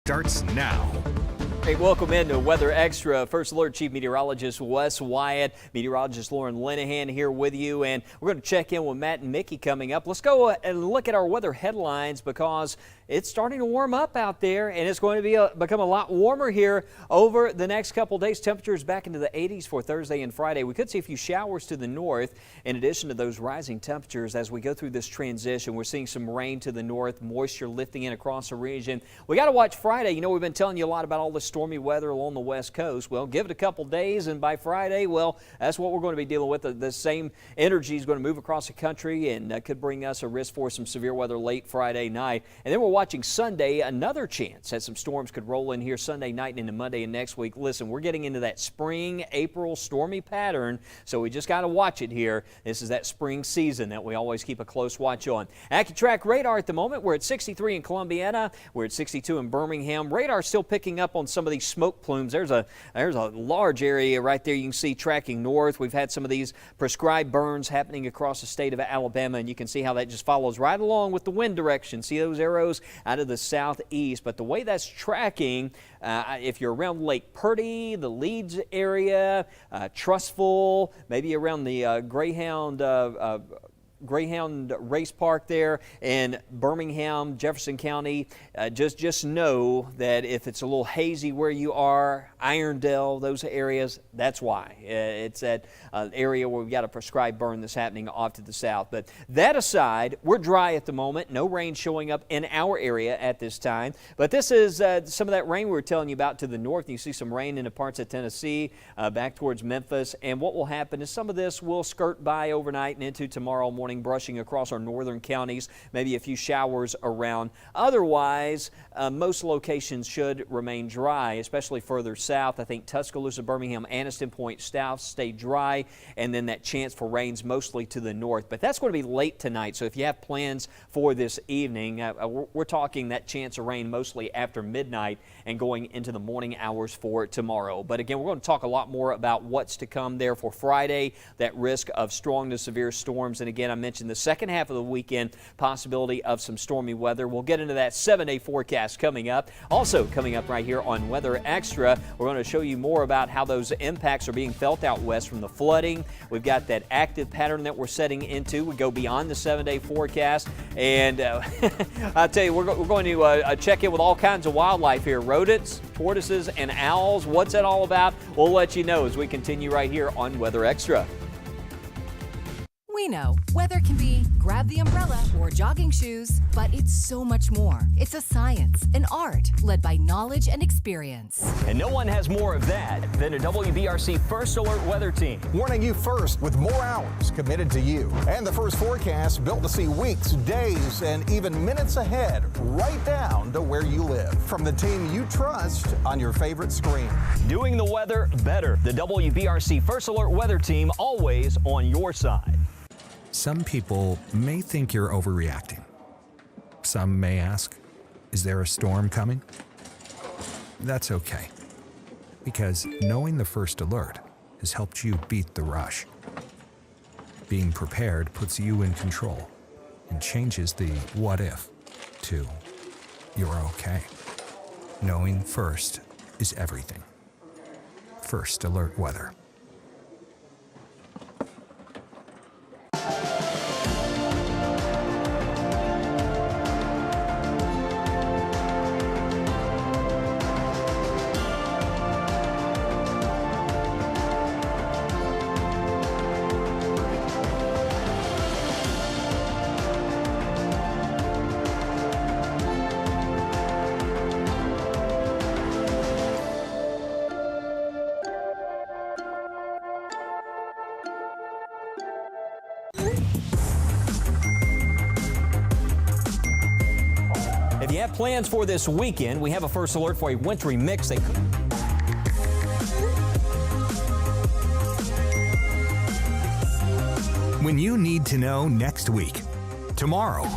starts now. Hey, welcome into Weather Extra. First Alert Chief Meteorologist Wes Wyatt, Meteorologist Lauren Linehan here with you, and we're going to check in with Matt and Mickey coming up. Let's go and look at our weather headlines because it's starting to warm up out there, and it's going to become a lot warmer here over the next couple days. Temperatures back into the 80s for Thursday and Friday. We could see a few showers to the north in addition to those rising temperatures as we go through this transition. We're seeing some rain to the north, moisture lifting in across the region. We got to watch Friday. You know, we've been telling you a lot about all this stormy weather along the west coast. Well, give it a couple days, and by Friday, well, that's what we're going to be dealing with. The same energy is going to move across the country and could bring us a risk for some severe weather late Friday night. And then we're watching Sunday, another chance that some storms could roll in here Sunday night and into Monday and next week. Listen, we're getting into that spring, April stormy pattern, so we just got to watch it here. This is that spring season that we always keep a close watch on. AccuTrack radar at the moment, we're at 63 in Columbiana. We're at 62 in Birmingham. Radar still picking up on some of these smoke plumes. There's a large area right there you can see tracking north. We've had some of these prescribed burns happening across the state of Alabama, and you can see how that just follows right along with the wind direction. See those arrows out of the southeast, but the way that's tracking, if you're around Lake Purdy, the Leeds area, Trustful, maybe around the Greyhound Race Park there in Birmingham, Jefferson County, just know that if it's a little hazy where you are, Irondale, those areas, that's why. It's that area where we've got a prescribed burn that's happening off to the south. But that aside, we're dry at the moment. No rain showing up in our area at this time. But this is some of that rain we were telling you about to the north. You see some rain in the parts of Tennessee, back towards Memphis. And what will happen is some of this will skirt by overnight and into tomorrow morning, brushing across our northern counties, maybe a few showers around. Otherwise, most locations should remain dry, especially further south. I think Tuscaloosa, Birmingham, Anniston Point, South stay dry, and then that chance for rains mostly to the north. But that's going to be late tonight, so if you have plans for this evening, we're talking that chance of rain mostly after midnight and going into the morning hours for tomorrow. But again, we're going to talk a lot more about what's to come there for Friday, that risk of strong to severe storms. And again, I mentioned the second half of the weekend, possibility of some stormy weather. We'll get into that 7-day forecast coming up. Also coming up right here on Weather Extra, we're going to show you more about how those impacts are being felt out west from the flooding. We've got that active pattern that we're setting into. We go beyond the 7-day forecast, and I'll tell you, we're going to check in with all kinds of wildlife here, rodents, tortoises, and owls. What's that all about? We'll let you know as we continue right here on Weather Extra. We know weather can be grab the umbrella or jogging shoes, but it's so much more. It's a science, an art, led by knowledge and experience. And no one has more of that than a WBRC First Alert weather team. Warning you first with more hours committed to you. And the first forecast built to see weeks, days, and even minutes ahead, right down to where you live. From the team you trust on your favorite screen. Doing the weather better. The WBRC First Alert weather team, always on your side. Some people may think you're overreacting. Some may ask, is there a storm coming? That's okay, because knowing the first alert has helped you beat the rush. Being prepared puts you in control and changes the what if to you're okay. Knowing first is everything. First Alert Weather. If you have plans for this weekend, we have a first alert for a wintry mix. When you need to know next week, tomorrow,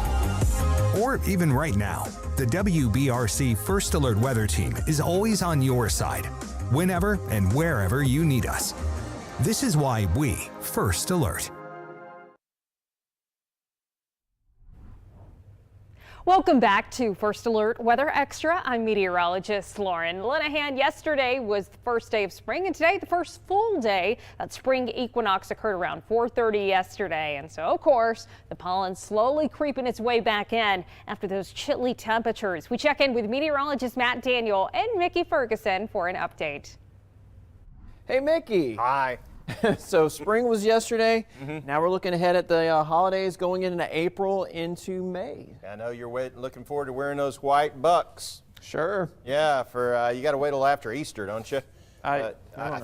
or even right now, the WBRC First Alert Weather Team is always on your side, whenever and wherever you need us. This is why we First Alert. Welcome back to First Alert Weather Extra. I'm meteorologist Lauren Linehan. Yesterday was the first day of spring, and today the first full day. That spring equinox occurred around 4:30 yesterday. And so, of course, the pollen slowly creeping its way back in after those chilly temperatures. We check in with meteorologist Matt Daniel and Mickey Ferguson for an update. Hey, Mickey. Hi. So spring was yesterday. Now we're looking ahead at the holidays going into April into May. I know you're looking forward to wearing those white bucks. Sure. Yeah, for you got to wait till after Easter, don't you? I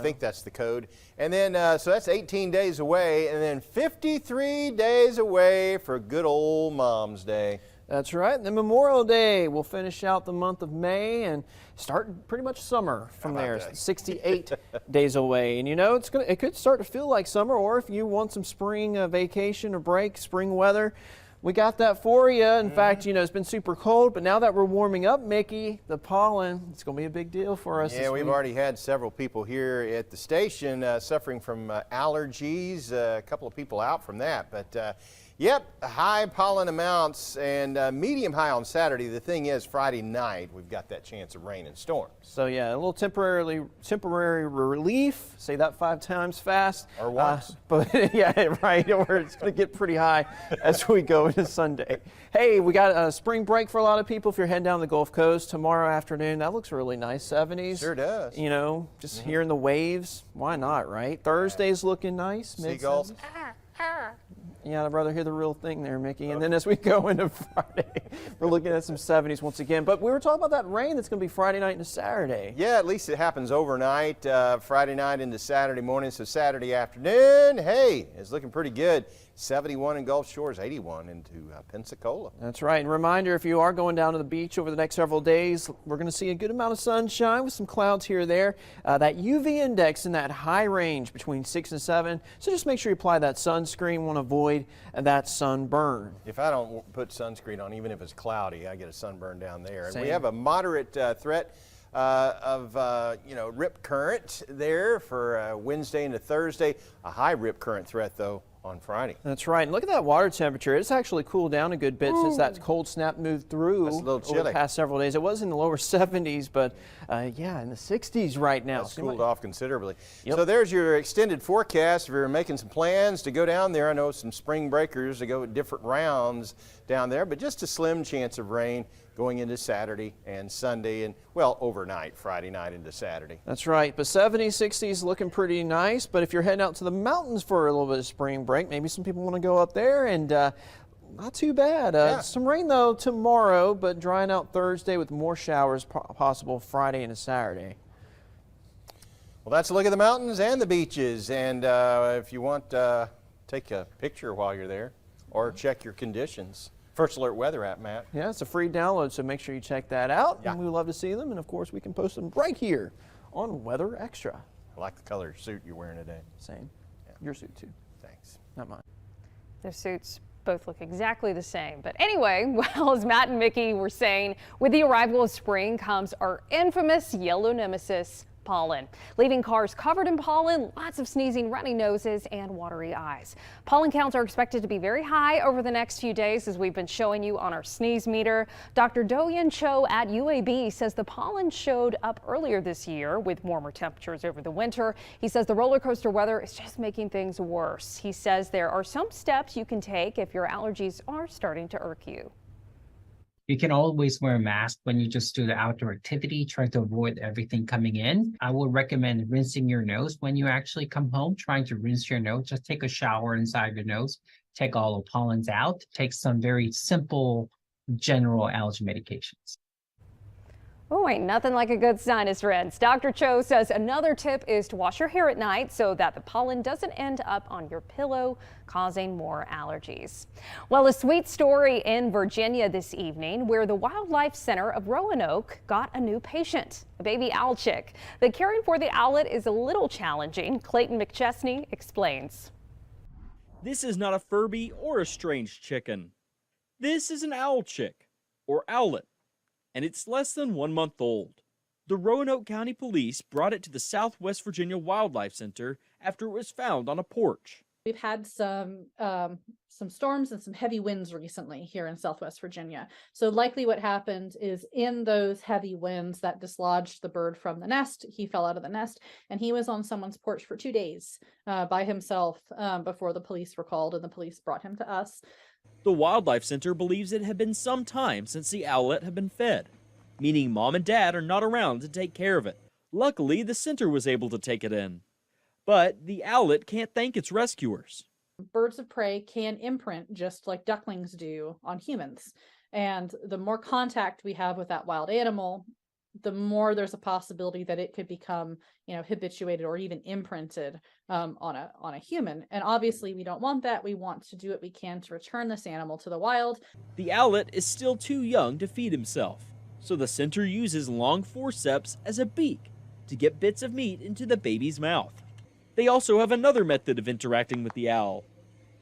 think that's the code. And then, so that's 18 days away, and then 53 days away for good old Mom's Day. That's right. And then Memorial Day will finish out the month of May and start pretty much summer from there. 68 days away. And you know, it could start to feel like summer, or if you want some spring vacation or break, spring weather, we got that for you. In fact, you know, it's been super cold, but now that we're warming up, Mickey, the pollen, it's going to be a big deal for us. Yeah, we've already had several people here at the station suffering from allergies, a couple of people out from that, but yep, high pollen amounts and medium high on Saturday. The thing is, Friday night, we've got that chance of rain and storms. So yeah, a little temporary relief. Say that 5 times fast. Or once. But yeah, right, or it's going to get pretty high as we go into Sunday. Hey, we got a spring break for a lot of people. If you're heading down the Gulf Coast tomorrow afternoon, that looks really nice, 70s. Sure does. You know, just hearing the waves. Why not, right? Thursday's looking nice. Seagulls. Yeah, I'd rather hear the real thing there, Mickey. And then as we go into Friday, we're looking at some 70s once again. But we were talking about that rain that's going to be Friday night into Saturday. Yeah, at least it happens overnight, Friday night into Saturday morning. So Saturday afternoon, hey, it's looking pretty good. 71 in Gulf Shores, 81 into Pensacola. That's right. And reminder, if you are going down to the beach over the next several days, we're going to see a good amount of sunshine with some clouds here or there. That UV index in that high range between 6 and 7. So just make sure you apply that sunscreen. Want to avoid that sunburn. If I don't put sunscreen on, even if it's cloudy, I get a sunburn down there. And Same. we have a moderate threat of rip current there for Wednesday into Thursday. A high rip current threat, though, on Friday. That's right. And look at that water temperature. It's actually cooled down a good bit since that cold snap moved through That's a little over chilly. the past several days. It was in the lower 70s, but yeah, in the 60s right now. It's cooled off considerably. Yep. So there's your extended forecast. If you're making some plans to go down there, I know some spring breakers to go at different rounds down there, but just a slim chance of rain going into Saturday and Sunday and, well, overnight, Friday night into Saturday. That's right. But 70s, 60s looking pretty nice. But if you're heading out to the mountains for a little bit of spring break, maybe some people want to go up there, and not too bad. Yeah. Some rain, though, tomorrow, but drying out Thursday with more showers possible Friday into Saturday. Well, that's a look at the mountains and the beaches. And if you want, take a picture while you're there or check your conditions. First Alert Weather app, Matt. Yeah, it's a free download, so make sure you check that out. Yeah. And we would love to see them. And, of course, we can post them right here on Weather Extra. I like the color suit you're wearing today. Same. Yeah. Your suit, too. Thanks. Not mine. Their suits both look exactly the same. But anyway, well, as Matt and Mickey were saying, with the arrival of spring comes our infamous yellow nemesis, pollen, leaving cars covered in pollen, lots of sneezing, runny noses, and watery eyes. Pollen counts are expected to be very high over the next few days, as we've been showing you on our sneeze meter. Dr. Do-Yin Cho at UAB says the pollen showed up earlier this year with warmer temperatures over the winter. He says the roller coaster weather is just making things worse. He says there are some steps you can take if your allergies are starting to irk you. You can always wear a mask when you just do the outdoor activity, try to avoid everything coming in. I would recommend rinsing your nose when you actually come home, trying to rinse your nose. Just take a shower inside your nose, take all the pollens out, take some very simple general allergy medications. Oh, ain't nothing like a good sinus rinse. Dr. Cho says another tip is to wash your hair at night so that the pollen doesn't end up on your pillow, causing more allergies. Well, a sweet story in Virginia this evening where the Wildlife Center of Roanoke got a new patient, a baby owl chick. But caring for the owlet is a little challenging. Clayton McChesney explains. This is not a Furby or a strange chicken. This is an owl chick, or owlet, and it's less than 1 month old. The Roanoke County Police brought it to the Southwest Virginia Wildlife Center after it was found on a porch. We've had some storms and some heavy winds recently here in Southwest Virginia. So likely what happened is in those heavy winds that dislodged the bird from the nest, he fell out of the nest and he was on someone's porch for 2 days by himself before the police were called and the police brought him to us. The Wildlife Center believes it had been some time since the owlet had been fed, meaning mom and dad are not around to take care of it. Luckily, the center was able to take it in. But the owlet can't thank its rescuers. Birds of prey can imprint just like ducklings do on humans. And the more contact we have with that wild animal, the more there's a possibility that it could become, habituated or even imprinted on a human. And obviously we don't want that. We want to do what we can to return this animal to the wild. The owlet is still too young to feed himself, so the center uses long forceps as a beak to get bits of meat into the baby's mouth. They also have another method of interacting with the owl,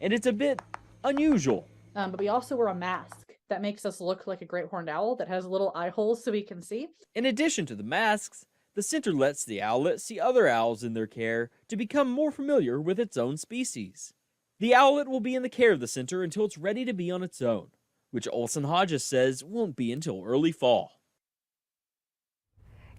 and it's a bit unusual. But we also wear a mask that makes us look like a great horned owl that has little eye holes so we can see. In addition to the masks, the center lets the owlet see other owls in their care to become more familiar with its own species. The owlet will be in the care of the center until it's ready to be on its own, which Olson Hodges says won't be until early fall.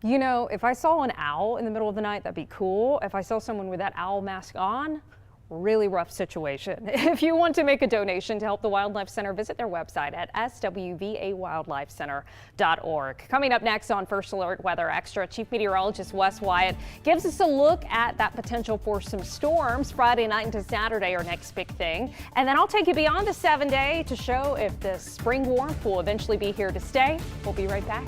If I saw an owl in the middle of the night, that'd be cool. If I saw someone with that owl mask on, really rough situation. If you want to make a donation to help the Wildlife Center, visit their website at swvawildlifecenter.org. Coming up next on First Alert Weather Extra, Chief Meteorologist Wes Wyatt gives us a look at that potential for some storms. Friday night into Saturday, our next big thing. And then I'll take you beyond the 7-day to show if the spring warmth will eventually be here to stay. We'll be right back.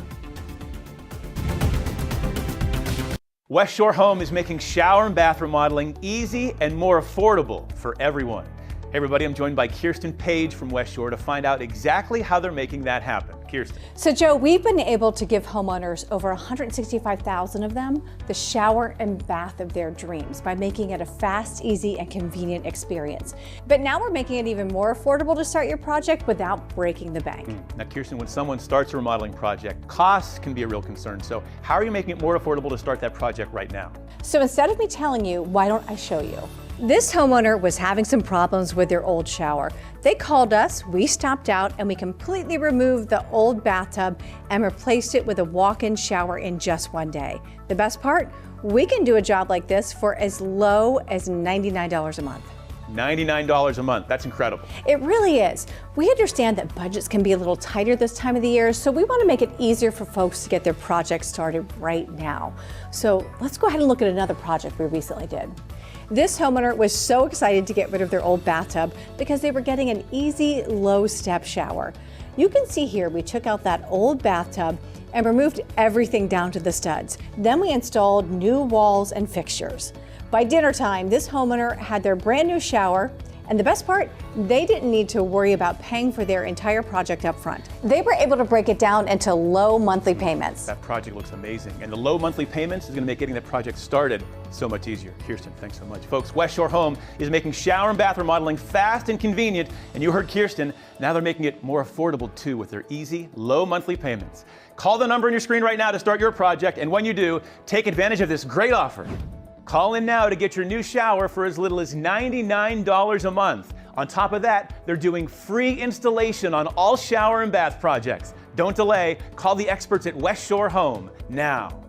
West Shore Home is making shower and bath remodeling easy and more affordable for everyone. Hey everybody, I'm joined by Kirsten Page from West Shore to find out exactly how they're making that happen. Kirsten. So Joe, we've been able to give homeowners, over 165,000 of them, the shower and bath of their dreams by making it a fast, easy, and convenient experience. But now we're making it even more affordable to start your project without breaking the bank. Now Kirsten, when someone starts a remodeling project, costs can be a real concern. So how are you making it more affordable to start that project right now? So instead of me telling you, why don't I show you? This homeowner was having some problems with their old shower. They called us, we stopped out, and we completely removed the old bathtub and replaced it with a walk-in shower in just 1 day. The best part? We can do a job like this for as low as $99 a month. $99 a month, that's incredible. It really is. We understand that budgets can be a little tighter this time of the year, so we want to make it easier for folks to get their projects started right now. So let's go ahead and look at another project we recently did. This homeowner was so excited to get rid of their old bathtub because they were getting an easy, low-step shower. You can see here we took out that old bathtub and removed everything down to the studs. Then we installed new walls and fixtures. By dinner time, this homeowner had their brand new shower, and the best part, they didn't need to worry about paying for their entire project up front. They were able to break it down into low monthly payments. That project looks amazing, and the low monthly payments is going to make getting that project started so much easier. Kirsten, thanks so much. Folks, West Shore Home is making shower and bath remodeling fast and convenient, and you heard Kirsten, now they're making it more affordable too with their easy, low monthly payments. Call the number on your screen right now to start your project, and when you do, take advantage of this great offer. Call in now to get your new shower for as little as $99 a month. On top of that, they're doing free installation on all shower and bath projects. Don't delay. Call the experts at West Shore Home now.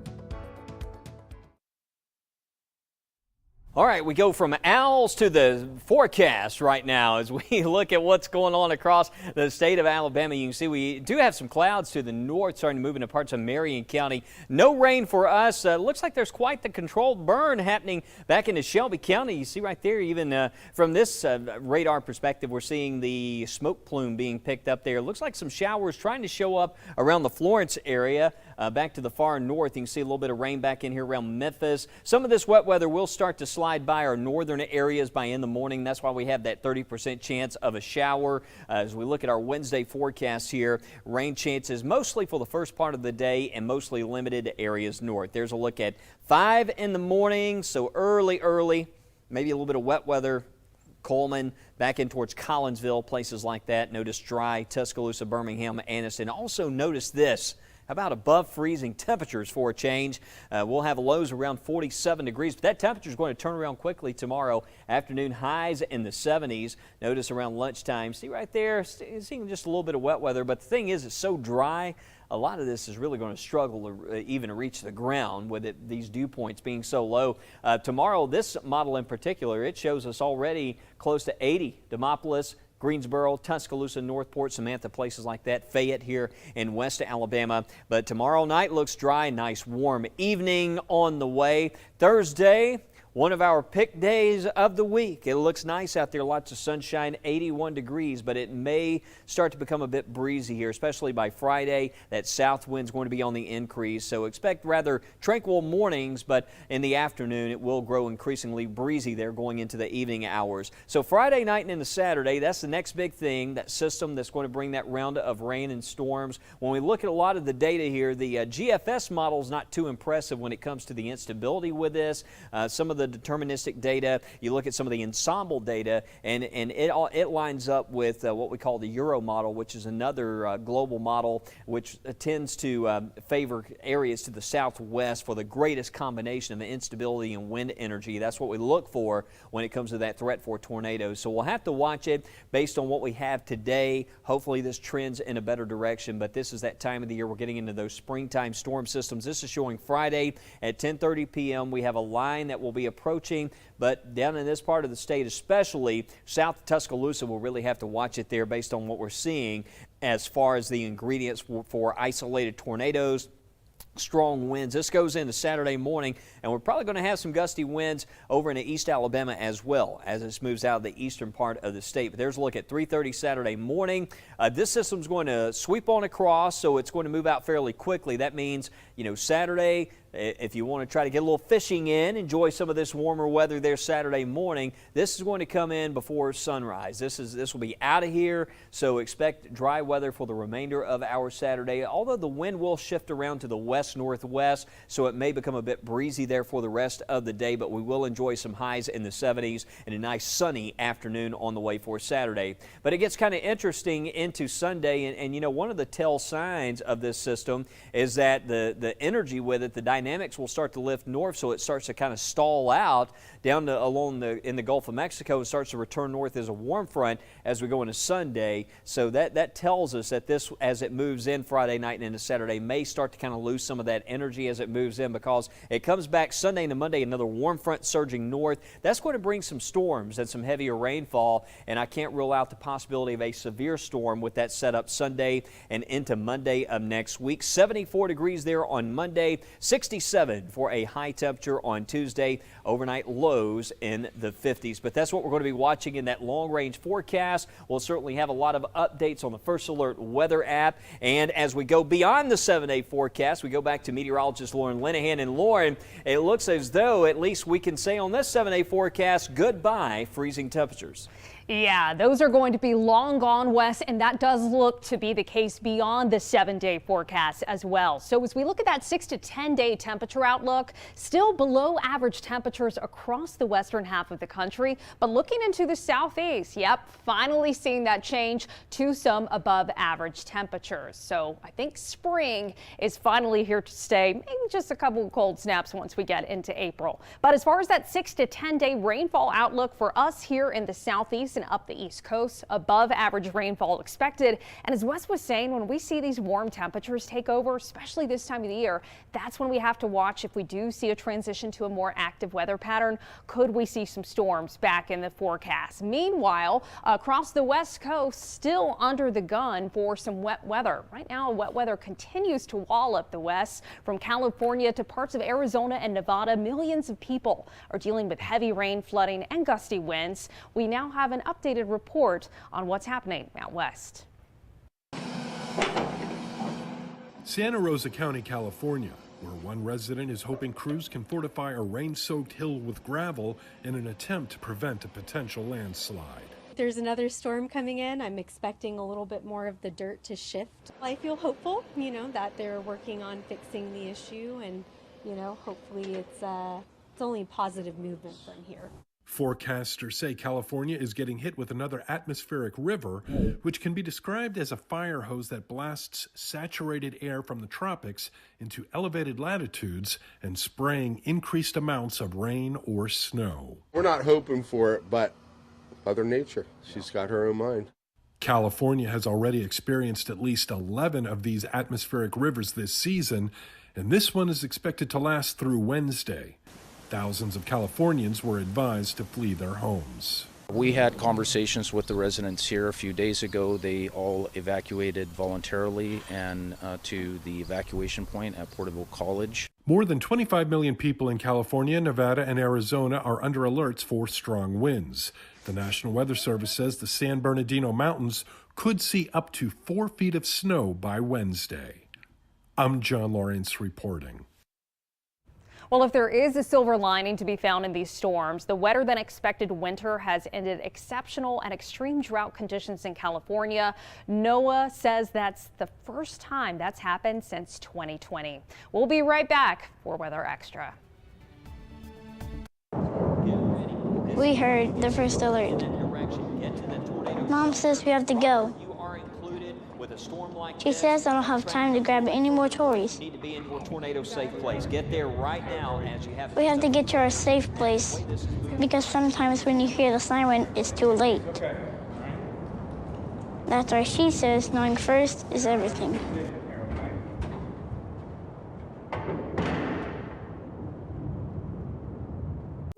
All right, we go from owls to the forecast right now as we look at what's going on across the state of Alabama. You can see we do have some clouds to the north starting to move into parts of Marion County. No rain for us. Looks like there's quite the controlled burn happening back into Shelby County. You see right there, even from this radar perspective, we're seeing the smoke plume being picked up there. Looks like some showers trying to show up around the Florence area. Back to the far north, you can see a little bit of rain back in here around Memphis. Some of this wet weather will start to slide by our northern areas by in the morning. That's why we have that 30% chance of a shower. As we look at our Wednesday forecast here, rain chances mostly for the first part of the day and mostly limited to areas north. There's a look at 5 in the morning, so early, maybe a little bit of wet weather. Coleman, back in towards Collinsville, places like that. Notice dry, Tuscaloosa, Birmingham, Anniston. Also notice this. How about above freezing temperatures for a change? We'll have lows around 47 degrees, but that temperature is going to turn around quickly tomorrow afternoon. Highs in the 70s. Notice around lunchtime. See right there, seeing just a little bit of wet weather, but the thing is, it's so dry. A lot of this is really going to struggle to even reach the ground with these dew points being so low. Tomorrow, this model in particular, it shows us already close to 80. Demopolis, Greensboro, Tuscaloosa, Northport, Samantha, places like that, Fayette here in West Alabama. But tomorrow night looks dry, nice warm evening on the way. Thursday, one of our pick days of the week. It looks nice out there, lots of sunshine, 81 degrees, but it may start to become a bit breezy here, especially by Friday. That south wind's going to be on the increase, so expect rather tranquil mornings, but in the afternoon it will grow increasingly breezy there going into the evening hours. So Friday night and into Saturday, that's the next big thing, that system that's going to bring that round of rain and storms. When we look at a lot of the data here, the GFS model is not too impressive when it comes to the instability with this. Some of the deterministic data, you look at some of the ensemble data, and it lines up with what we call the Euro model, which is another global model which tends to favor areas to the southwest for the greatest combination of instability and wind energy. That's what we look for when it comes to that threat for tornadoes. So we'll have to watch it based on what we have today. Hopefully this trends in a better direction, but this is that time of the year we're getting into those springtime storm systems. This is showing Friday at 10:30 p.m. We have a line that will be approaching, but down in this part of the state, especially south of Tuscaloosa, we'll really have to watch it there based on what we're seeing as far as the ingredients for isolated tornadoes. Strong winds. This goes into Saturday morning, and we're probably going to have some gusty winds over into East Alabama as well as this moves out of the eastern part of the state. But there's a look at 3:30 Saturday morning. This system's going to sweep on across, so it's going to move out fairly quickly. That means, Saturday, if you want to try to get a little fishing in, enjoy some of this warmer weather there Saturday morning, this is going to come in before sunrise. This will be out of here, so expect dry weather for the remainder of our Saturday, although the wind will shift around to the west-northwest, so it may become a bit breezy there for the rest of the day, but we will enjoy some highs in the 70s and a nice sunny afternoon on the way for Saturday. But it gets kind of interesting into Sunday, and one of the tell signs of this system is that the energy with it, the dynamics will start to lift north, so it starts to kind of stall out down in the Gulf of Mexico and starts to return north as a warm front as we go into Sunday. So that tells us that this, as it moves in Friday night and into Saturday, may start to kind of lose some of that energy as it moves in, because it comes back Sunday into Monday, another warm front surging north. That's going to bring some storms and some heavier rainfall, and I can't rule out the possibility of a severe storm with that setup Sunday and into Monday of next week. 74 degrees there on Monday, 67 for a high temperature on Tuesday, overnight lows in the 50s. But that's what we're going to be watching in that long-range forecast. We'll certainly have a lot of updates on the First Alert weather app, and as we go beyond the 7-day forecast, we go back to meteorologist Lauren Linehan. And Lauren, it looks as though at least we can say on this 7-day forecast, goodbye freezing temperatures. Yeah, those are going to be long gone, Wes, and that does look to be the case beyond the 7-day forecast as well. So as we look at that 6 to 10-day temperature outlook, still below average temperatures across the western half of the country, but looking into the southeast, yep, finally seeing that change to some above average temperatures. So I think spring is finally here to stay, maybe just a couple of cold snaps once we get into April. But as far as that 6 to 10-day rainfall outlook for us here in the southeast and up the East Coast, above average rainfall expected. And as Wes was saying, when we see these warm temperatures take over, especially this time of the year, that's when we have to watch if we do see a transition to a more active weather pattern. Could we see some storms back in the forecast? Meanwhile, across the West Coast, still under the gun for some wet weather. Right now, wet weather continues to wallop the West. From California to parts of Arizona and Nevada, millions of people are dealing with heavy rain, flooding, and gusty winds. We now have an updated report on what's happening out west. Santa Rosa County, California, where one resident is hoping crews can fortify a rain-soaked hill with gravel in an attempt to prevent a potential landslide. There's another storm coming in. I'm expecting a little bit more of the dirt to shift. I feel hopeful, that they're working on fixing the issue, and, hopefully it's only positive movement from here. Forecasters say California is getting hit with another atmospheric river, which can be described as a fire hose that blasts saturated air from the tropics into elevated latitudes and spraying increased amounts of rain or snow. We're not hoping for it, but Mother Nature, she's got her own mind. California has already experienced at least 11 of these atmospheric rivers this season, and this one is expected to last through Wednesday. Thousands of Californians were advised to flee their homes. We had conversations with the residents here a few days ago. They all evacuated voluntarily and to the evacuation point at Porterville College. More than 25 million people in California, Nevada, and Arizona are under alerts for strong winds. The National Weather Service says the San Bernardino Mountains could see up to 4 feet of snow by Wednesday. I'm John Lawrence reporting. Well, if there is a silver lining to be found in these storms, the wetter than expected winter has ended exceptional and extreme drought conditions in California. NOAA says that's the first time that's happened since 2020. We'll be right back for Weather Extra. We heard the first alert. Mom says we have to go. She says I don't have time to grab any more toys. Need to be in your tornado safe place. Get there right now as you have. We have to get to our safe place because sometimes when you hear the siren, it's too late. That's why she says knowing first is everything.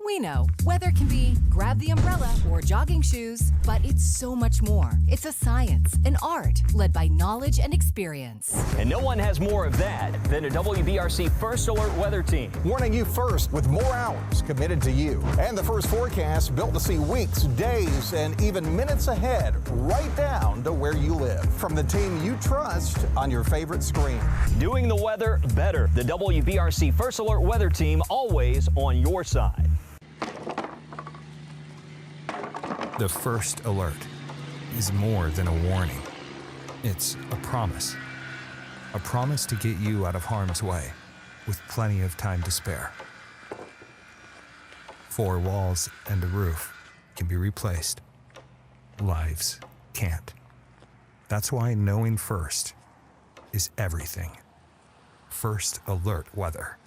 We know weather can be grab the umbrella or jogging shoes, but it's so much more. It's a science, an art, led by knowledge and experience. And no one has more of that than a WBRC First Alert weather team. Warning you first with more hours committed to you. And the first forecast built to see weeks, days, and even minutes ahead, right down to where you live. From the team you trust on your favorite screen. Doing the weather better. The WBRC First Alert weather team, always on your side. The first alert is more than a warning. It's a promise. A promise to get you out of harm's way with plenty of time to spare. 4 walls and a roof can be replaced. Lives can't. That's why knowing first is everything. First Alert Weather.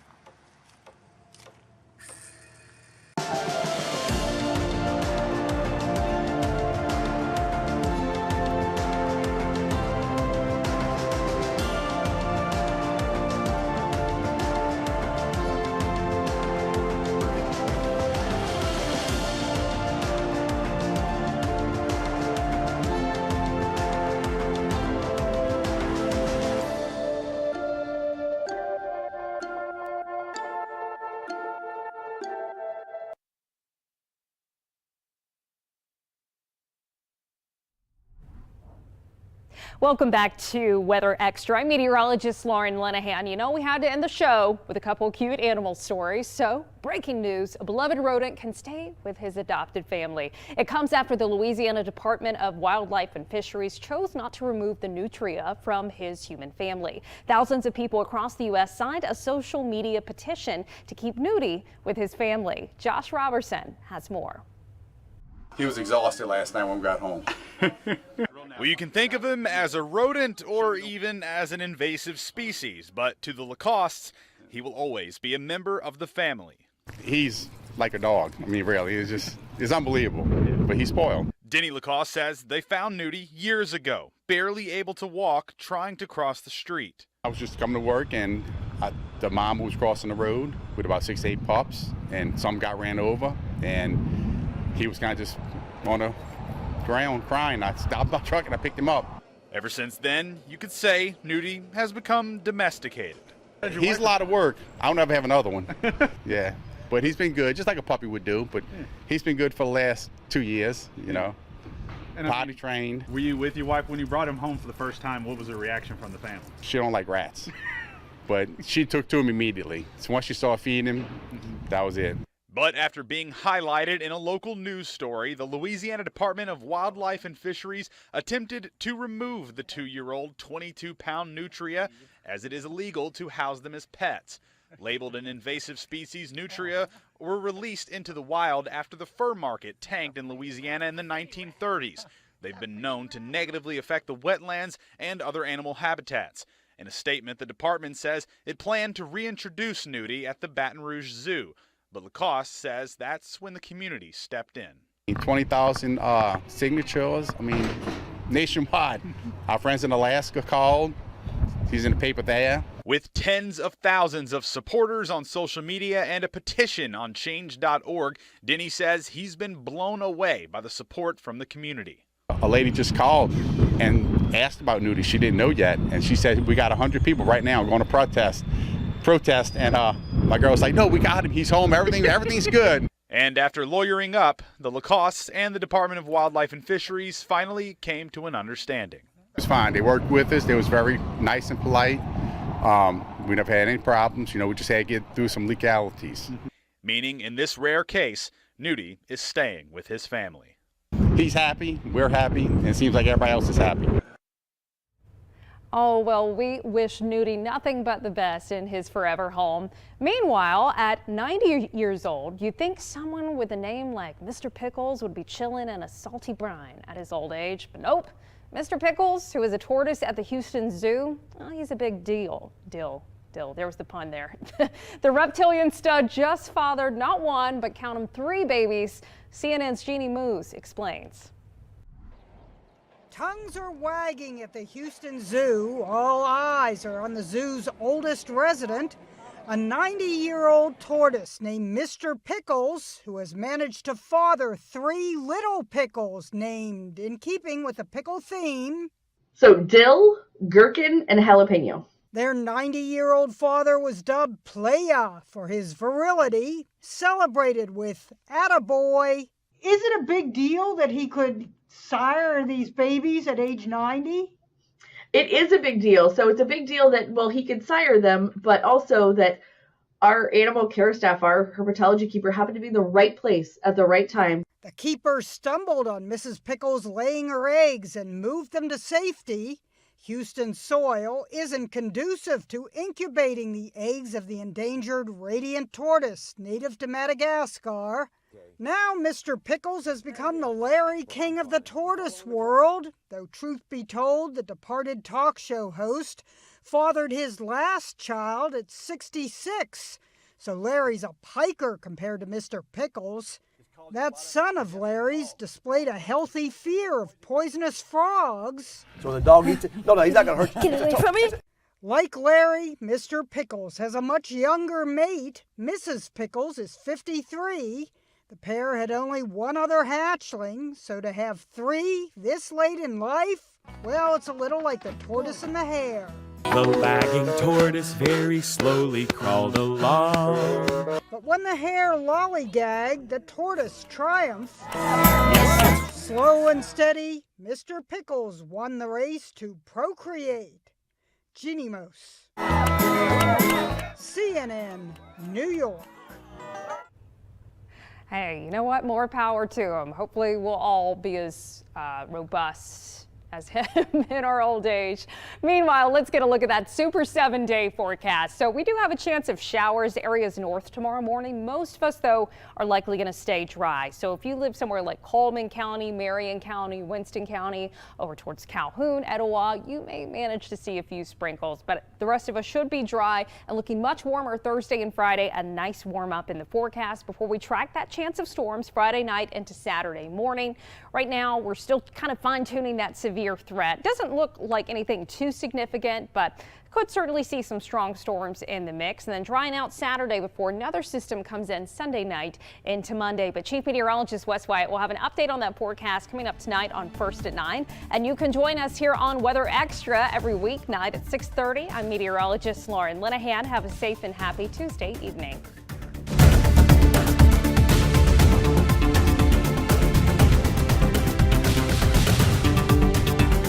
Welcome back to Weather Extra. I'm meteorologist Lauren Lenahan. You know, we had to end the show with a couple cute animal stories. So, breaking news, a beloved rodent can stay with his adopted family. It comes after the Louisiana Department of Wildlife and Fisheries chose not to remove the nutria from his human family. Thousands of people across the U.S. signed a social media petition to keep Nudie with his family. Josh Robertson has more. He was exhausted last night when we got home. Well, you can think of him as a rodent or even as an invasive species, but to the Lacostes, he will always be a member of the family. He's like a dog. I mean, really, it's unbelievable, but he's spoiled. Denny Lacoste says they found Nudie years ago, barely able to walk, trying to cross the street. I was just coming to work, and the mom was crossing the road with about 6 to 8 pups, and some got ran over, and he was kind of just on the ground crying. I stopped my truck and I picked him up. Ever since then, you could say Nudie has become domesticated. He's a lot of work. I'll never have another one. Yeah, but he's been good, just like a puppy would do, but he's been good for the last 2 years, you know. And potty trained. Were you with your wife when you brought him home for the first time? What was the reaction from the family? She don't like rats, but she took to him immediately. So once she saw feeding him, that was it. But after being highlighted in a local news story, the Louisiana Department of Wildlife and Fisheries attempted to remove the 2-year-old 22-pound nutria, as it is illegal to house them as pets. Labeled an invasive species, nutria were released into the wild after the fur market tanked in Louisiana in the 1930s. They've been known to negatively affect the wetlands and other animal habitats. In a statement, the department says it planned to reintroduce nudie at the Baton Rouge Zoo, but Lacoste says that's when the community stepped in. 20,000 signatures, nationwide. Our friends in Alaska called. He's in the paper there. With tens of thousands of supporters on social media and a petition on change.org, Denny says he's been blown away by the support from the community. A lady just called and asked about nudie. She didn't know yet, and she said, we got 100 people right now going to protest. And my girl was like, no, we got him. He's home. Everything's good. And after lawyering up, the Lacostes and the Department of Wildlife and Fisheries finally came to an understanding. It was fine. They worked with us. They was very nice and polite. We never had any problems. We just had to get through some legalities. Meaning, in this rare case, Nudie is staying with his family. He's happy, we're happy, and it seems like everybody else is happy. Oh, well, we wish Nudie nothing but the best in his forever home. Meanwhile, at 90 years old, you'd think someone with a name like Mr. Pickles would be chilling in a salty brine at his old age, but nope. Mr. Pickles, who is a tortoise at the Houston Zoo, well, he's a big deal. There was the pun there. The reptilian stud just fathered not one, but count them 3 babies. CNN's Jeannie Moose explains. Tongues are wagging at the Houston Zoo. All eyes are on the zoo's oldest resident, a 90-year-old tortoise named Mr. Pickles, who has managed to father 3 little pickles named in keeping with the pickle theme. So dill, gherkin, and jalapeno. Their 90-year-old father was dubbed Playa for his virility, celebrated with attaboy. Is it a big deal that he could sire these babies at age 90? It is a big deal. So it's a big deal that, well, he could sire them, but also that our animal care staff, our herpetology keeper, happened to be in the right place at the right time. The keeper stumbled on Mrs. Pickles laying her eggs and moved them to safety. Houston soil isn't conducive to incubating the eggs of the endangered radiant tortoise, native to Madagascar. Now Mr. Pickles has become the Larry King of the tortoise world, though truth be told, the departed talk show host fathered his last child at 66, so Larry's a piker compared to Mr. Pickles. That son of Larry's displayed a healthy fear of poisonous frogs. So the dog eats it? No, he's not going to hurt you. Get away from me! Like Larry, Mr. Pickles has a much younger mate. Mrs. Pickles is 53. The pair had only one other hatchling, so to have 3 this late in life, well, it's a little like the tortoise and the hare. The lagging tortoise very slowly crawled along. But when the hare lollygagged, the tortoise triumphed. Slow and steady, Mr. Pickles won the race to procreate. Jeannie Moose, CNN, New York. Hey, you know what? More power to him. Hopefully we'll all be as robust as him in our old age. Meanwhile, let's get a look at that Super 7-day forecast. So we do have a chance of showers areas north tomorrow morning. Most of us, though, are likely going to stay dry. So if you live somewhere like Coleman County, Marion County, Winston County, over towards Calhoun, Etowah, you may manage to see a few sprinkles, but the rest of us should be dry and looking much warmer Thursday and Friday. A nice warm up in the forecast before we track that chance of storms Friday night into Saturday morning. Right now, we're still kind of fine-tuning that severe threat. Doesn't look like anything too significant, but could certainly see some strong storms in the mix, and then drying out Saturday before another system comes in Sunday night into Monday. But Chief Meteorologist Wes Wyatt will have an update on that forecast coming up tonight on First at 9, and you can join us here on Weather Extra every weeknight at 6:30. I'm meteorologist Lauren Linehan. Have a safe and happy Tuesday evening.